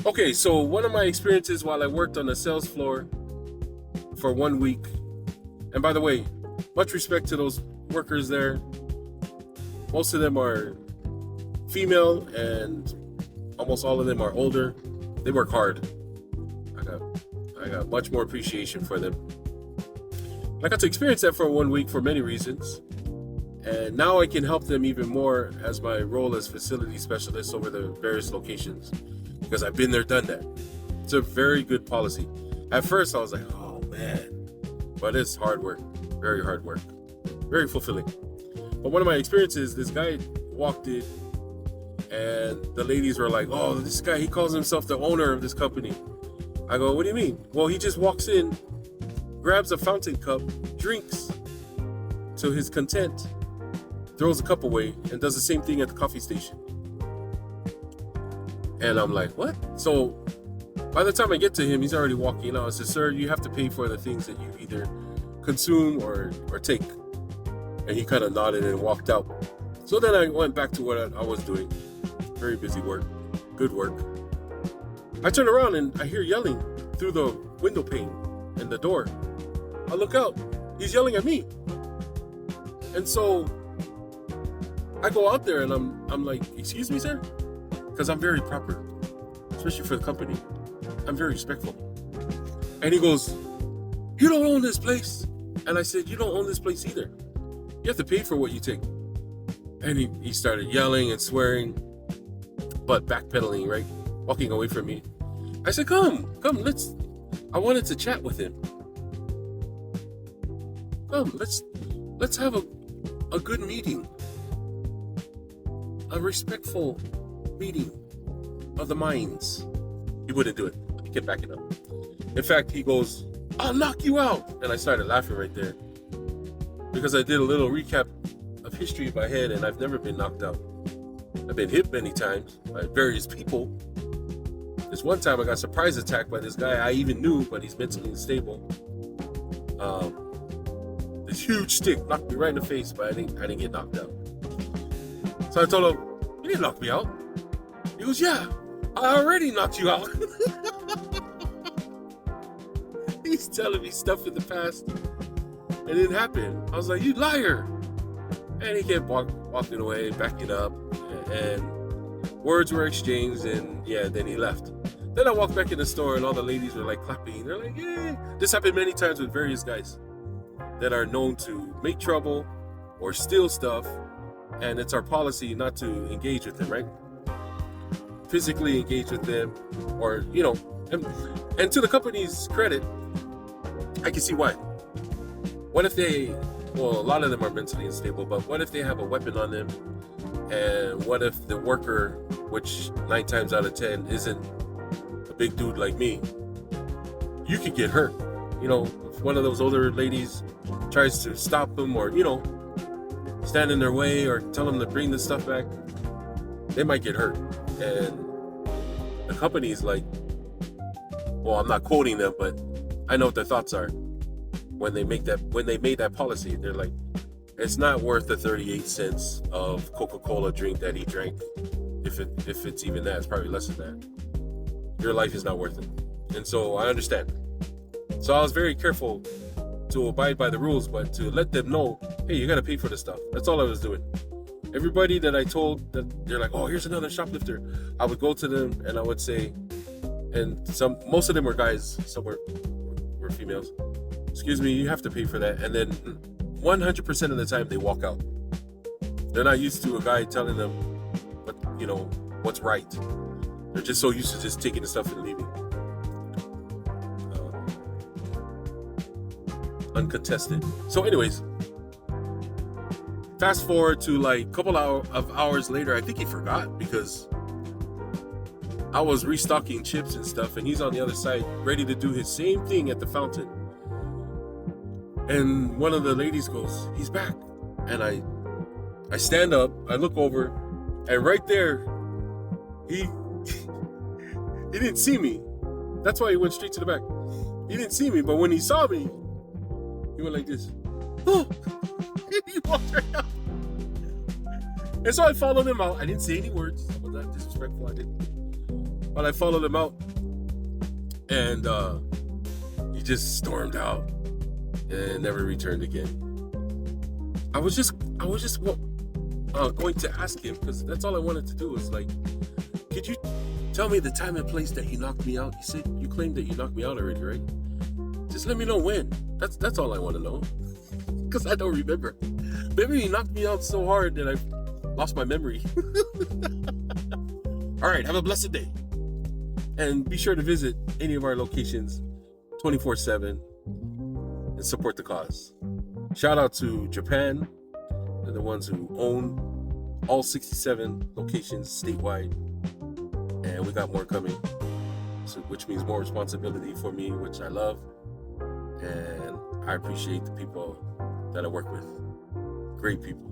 Okay, so one of my experiences while I worked on the sales floor for 1 week, and by the way, much respect to those workers there. Most of them are female and almost all of them are older. They work hard. I got much more appreciation for them. I got to experience that for 1 week for many reasons. And now I can help them even more as my role as facility specialist over the various locations because I've been there, done that. It's a very good policy. At first I was like, oh man, but it's hard work, very hard work, very fulfilling. But one of my experiences, this guy walked in and the ladies were like, oh, this guy, he calls himself the owner of this company. I go, what do you mean? Well, he just walks in, grabs a fountain cup, drinks to his content, throws the cup away, and does the same thing at the coffee station. And I'm like, what? So by the time I get to him, he's already walking out. I said, sir, you have to pay for the things that you either consume or take. And he kind of nodded and walked out. So then I went back to what I was doing. Very busy work, good work. I turn around and I hear yelling through the window pane and the door. I look out, he's yelling at me. And so I go out there and I'm like, excuse me, sir? Because I'm very proper, especially for the company. I'm very respectful. And he goes, you don't own this place. And I said, you don't own this place either. You have to pay for what you take. And he started yelling and swearing, but backpedaling, right? Walking away from me. I said, come, I wanted to chat with him. Come, let's have a good meeting. A respectful meeting of the minds. He wouldn't do it. He kept backing up. In fact, he goes, I'll knock you out. And I started laughing right there because I did a little recap of history in my head and I've never been knocked out. I've been hit many times by various people. This one time I got surprise attacked by this guy I even knew, but he's mentally unstable. This huge stick knocked me right in the face, but I didn't get knocked out. So I told him, you didn't knock me out. He goes, yeah, I already knocked you out. He's telling me stuff in the past. It didn't happen. I was like, you liar. And he kept walking away, backing up, and words were exchanged, and yeah, then he left. Then I walked back in the store, and all the ladies were like clapping. They're like, yeah. This happened many times with various guys that are known to make trouble or steal stuff, and it's our policy not to engage with them, right? Physically engage with them, or, you know, and to the company's credit, I can see why. What if well, a lot of them are mentally unstable, but what if they have a weapon on them? And what if the worker, which 9 times out of 10 isn't a big dude like me, you could get hurt. You know, if one of those older ladies tries to stop them or, you know, stand in their way or tell them to bring the stuff back, they might get hurt. And the company's like, well, I'm not quoting them, but I know what their thoughts are. When they made that policy, they're like, it's not worth the 38 cents of Coca-Cola drink that he drank. If it's even that, it's probably less than that. Your life is not worth it. And so I understand. So I was very careful to abide by the rules, but to let them know, hey, you got to pay for this stuff. That's all I was doing. Everybody that I told that they're like, oh, here's another shoplifter, I would go to them and I would say, and most of them were guys, some were females. Excuse me, you have to pay for that. And then 100% of the time they walk out. They're not used to a guy telling them what's right. They're just so used to just taking the stuff and leaving. Uncontested. So anyways, fast forward to like a couple of hours later, I think he forgot because I was restocking chips and stuff and he's on the other side ready to do his same thing at the fountain. And one of the ladies goes, he's back. And I stand up, I look over, and right there, he didn't see me. That's why he went straight to the back. He didn't see me, but when he saw me, he went like this. Oh, he walked right out. And so I followed him out. I didn't say any words. I was not disrespectful. I didn't. while I followed him out, and he just stormed out and never returned again. I was just going to ask him, because that's all I wanted to do was like, could you tell me the time and place that you knocked me out? You said you claimed that you knocked me out already, right? Just let me know when. That's all I want to know, because I don't remember. Maybe he knocked me out so hard that I lost my memory. All right, have a blessed day, and be sure to visit any of our locations 24/7 and support the cause. Shout out to Japan. They're the ones who own all 67 locations statewide, and we got more coming, so, which means more responsibility for me, which I love, and I appreciate the people that I work with. Great people.